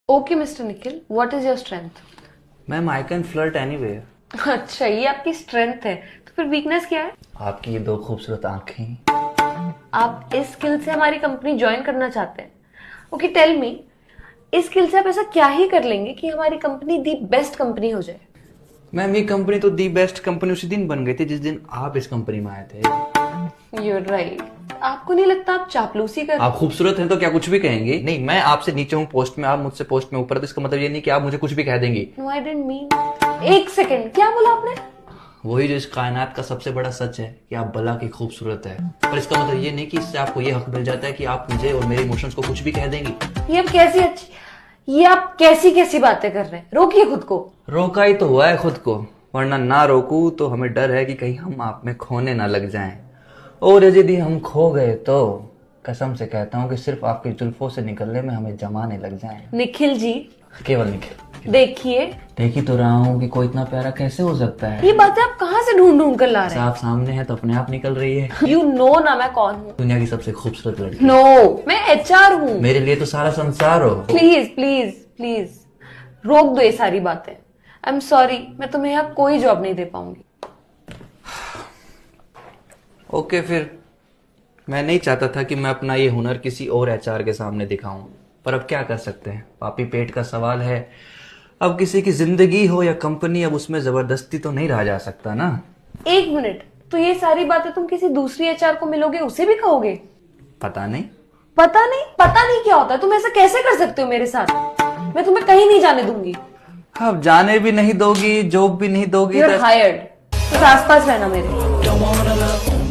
Okay mister Nikhil, what is your strength? Ma'am I can flirt anyway. अच्छा, ये आपकी strength है, तो फिर वीकनेस क्या है? आपकी ये दो खूबसूरत आंखें। आप इस स्किल से हमारी कंपनी ज्वाइन करना चाहते हैं? ओके टेल मी, इस स्किल से आप ऐसा क्या ही कर लेंगे कि हमारी कंपनी दी बेस्ट कंपनी हो जाए? मैम ये कंपनी तो दी बेस्ट कंपनी उसी दिन बन गई थी जिस दिन आप इस कंपनी में आए थे। You're right. आपको नहीं लगता आप चापलूसी कर? आप खूबसूरत हैं तो क्या कुछ भी कहेंगे? नहीं, मैं आपसे नीचे हूँ पोस्ट में, आप मुझसे पोस्ट में ऊपर, तो इसका मतलब ये नहीं कि आप मुझे कुछ भी कह देंगी। No I didn't mean. एक सेकेंड, क्या बोला आपने? वही जो इस कायनात का सबसे बड़ा सच है कि आप भला की खूबसूरत है, पर इसका मतलब ये नहीं कि इससे आपको ये हक मिल जाता है कि आप मुझे और मेरे इमोशंस को कुछ भी कह देंगी। ये आप कैसी कैसी बातें कर रहे हैं? रोकिए खुद को। रोका ही तो हुआ है खुद को, वरना ना रोकू तो हमें डर है कि कहीं हम आप में खोने ना लग जाएं, और यदि हम खो गए तो कसम से कहता हूँ कि सिर्फ आपकी जुल्फों से निकलने में हमें जमाने लग जाएं। निखिल जी, केवल निखिल। देखिए, देख ही तो रहा हूँ कि कोई इतना प्यारा कैसे हो सकता है। ये बातें आप कहाँ से ढूंढ ढूंढ कर ला रहे हैं? आप सामने है तो अपने आप निकल रही है। यू नो ना मैं कौन हूँ? दुनिया की सबसे खूबसूरत लड़की। नो, मैं HR हूँ। मेरे लिए तो सारा संसार हो। प्लीज प्लीज प्लीज रोक दो ये सारी बातें। आई एम सॉरी, मैं तुम्हें यहाँ कोई जॉब नहीं दे पाऊंगी। ओके, फिर मैं नहीं चाहता था कि मैं अपना ये हुनर किसी और HR के सामने दिखाऊं, पर अब क्या कर सकते हैं, पापी पेट का सवाल है। अब किसी की जिंदगी हो या कंपनी, अब उसमें जबरदस्ती तो नहीं रहा जा सकता ना। एक मिनट, तो ये सारी बातें तुम किसी दूसरी HR को मिलोगे उसे भी कहोगे? पता नहीं। पता नहीं? पता नहीं क्या होता है? तुम ऐसा कैसे कर सकते हो मेरे साथ? मैं तुम्हें कहीं नहीं जाने दूंगी। अब जाने भी नहीं दोगी, जॉब भी नहीं दोगी। You're hired। बस आसपास रहना मेरे।